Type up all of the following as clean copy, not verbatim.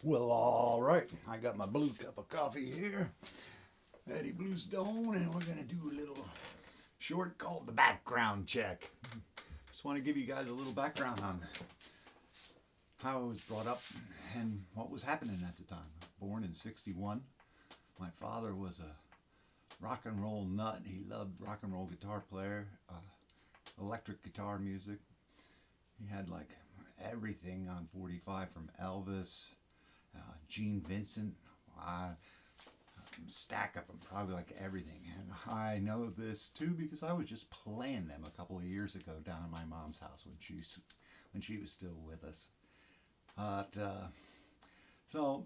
Well, all right. I got my blue cup of coffee here, Eddie Bluestone, and we're gonna do a little short called the background check. Just want to give you guys a little background on how I was brought up and what was happening at the time. Born in '61. My father was a rock and roll nut. He loved rock and roll guitar player, electric guitar music. He had like everything on 45 from Elvis, Gene Vincent. I stack up them, probably like everything. And I know this too because I was just playing them a couple of years ago down at my mom's house when she was still with us. But so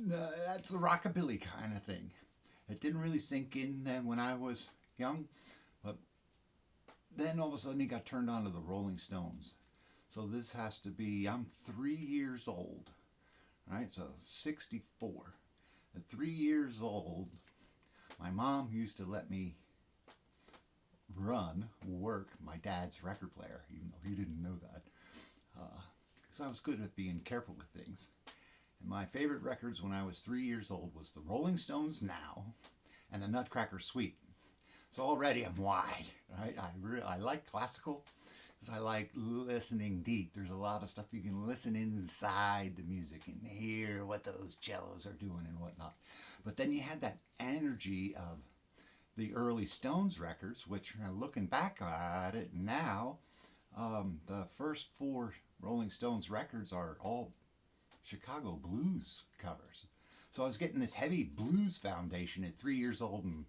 that's the rockabilly kind of thing. It didn't really sink in then when I was young, but then all of a sudden he got turned on to the Rolling Stones. So this has to be, I'm 3 years old, right? So 64. At 3 years old, my mom used to let me work my dad's record player, even though he didn't know that, because I was good at being careful with things. And my favorite records when I was 3 years old was the Rolling Stones Now and the Nutcracker Suite. So already I'm wide, right? I like classical because I like listening deep. There's a lot of stuff you can listen inside the music and hear what those cellos are doing and whatnot. But then you had that energy of the early Stones records, which looking back at it now, the first 4 Rolling Stones records are all Chicago blues covers. So I was getting this heavy blues foundation at 3 years old, and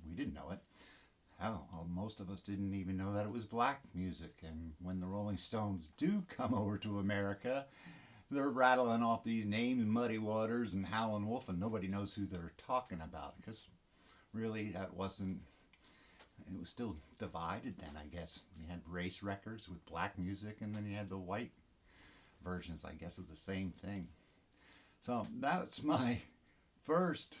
we didn't know it. Hell, most of us didn't even know that it was black music. And when the Rolling Stones do come over to America, they're rattling off these names, Muddy Waters and Howlin' Wolf, and nobody knows who they're talking about because really that wasn't, it was still divided then, I guess. You had race records with black music, and then you had the white versions, I guess, of the same thing. So that's my first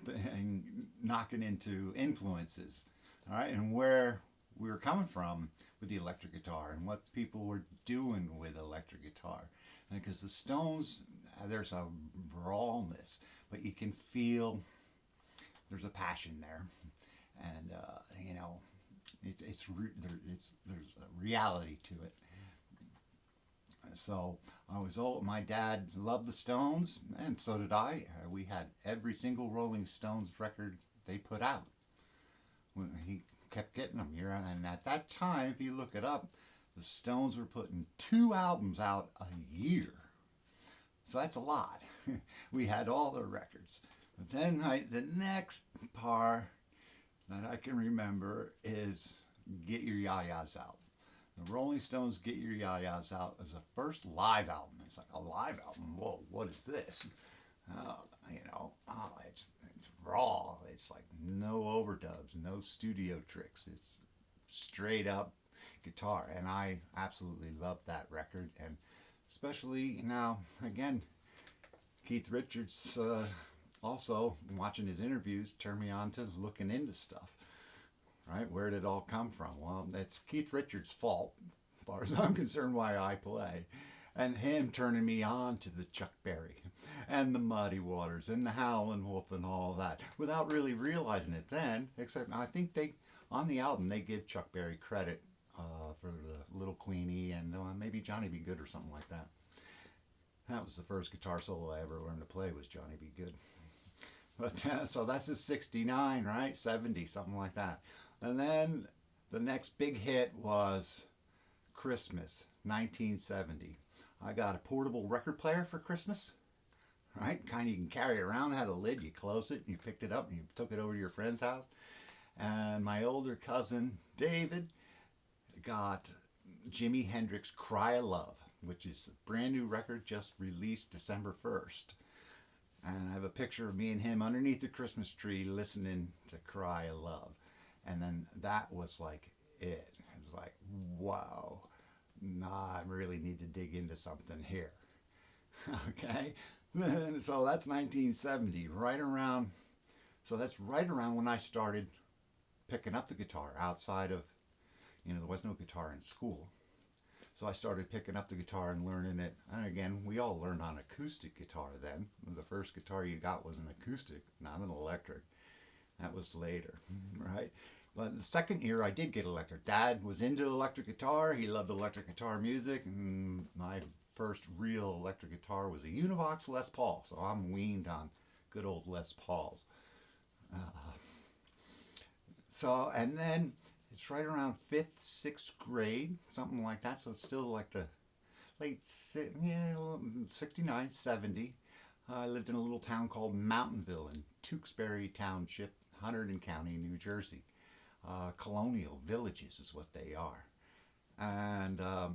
thing, knocking into influences, all right, and where we were coming from with the electric guitar and what people were doing with electric guitar. Because the Stones, there's a rawness, but you can feel there's a passion there, and you know, there's a reality to it. So I was old. My dad loved the Stones, and so did I. We had every single Rolling Stones record they put out. He kept getting them here, and at that time, if you look it up, the Stones were putting 2 albums out a year. So that's a lot. We had all the records. But then the next part that I can remember is Get Your Ya-Ya's Out. The Rolling Stones' Get Your Ya-Ya's Out as a first live album. It's like a live album. Whoa, what is this? It's raw. It's like no overdubs, no studio tricks. It's straight up guitar. And I absolutely love that record. And especially now, again, Keith Richards also, watching his interviews, turned me on to looking into stuff. Right? Where did it all come from? Well, it's Keith Richards' fault, as far as I'm concerned, why I play. And him turning me on to the Chuck Berry and the Muddy Waters and the Howlin' Wolf and all that without really realizing it then, except I think on the album, they give Chuck Berry credit for the Little Queenie and maybe Johnny B. Good or something like that. That was the first guitar solo I ever learned to play was Johnny B. Good. But so that's a 69, right? 70, something like that. And then the next big hit was Christmas, 1970. I got a portable record player for Christmas, right? Kind of you can carry it around, it had a lid, you close it, and you picked it up, and you took it over to your friend's house. And my older cousin, David, got Jimi Hendrix' Cry of Love, which is a brand new record just released December 1st. And I have a picture of me and him underneath the Christmas tree listening to Cry of Love. And then that was like it. It was like, wow, nah, I really need to dig into something here. Okay? So that's 1970, so that's right around when I started picking up the guitar outside of, there was no guitar in school. So I started picking up the guitar and learning it. And again, we all learned on acoustic guitar then. The first guitar you got was an acoustic, not an electric. That was later, right? But the second year I did get electric. Dad was into electric guitar. He loved electric guitar music. And my first real electric guitar was a Univox Les Paul. So I'm weaned on good old Les Pauls. And then it's right around 5th, 6th grade, something like that. So it's still like the late, 69, 70. I lived in a little town called Mountainville in Tewksbury Township, Hunterdon County, New Jersey. Colonial villages is what they are. And a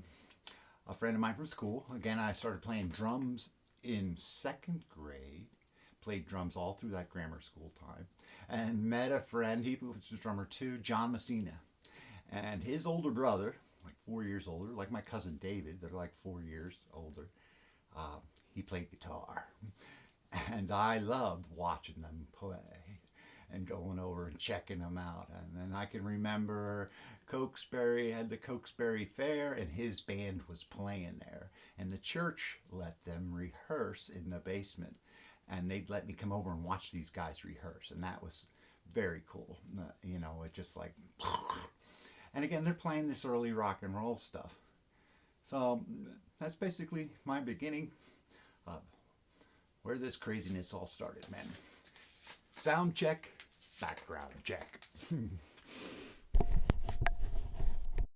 friend of mine from school, again, I started playing drums in 2nd grade. Played drums all through that grammar school time, and met a friend, he was a drummer too, John Messina, and his older brother, like 4 years older, like my cousin David, they're like 4 years older. He played guitar, and I loved watching them play and going over and checking them out. And then I can remember Cokesbury had the Cokesbury Fair, and his band was playing there, and the church let them rehearse in the basement. And they'd let me come over and watch these guys rehearse. And that was very cool. You know, it just like... And again, they're playing this early rock and roll stuff. So that's basically my beginning of where this craziness all started, man. Sound check, background check.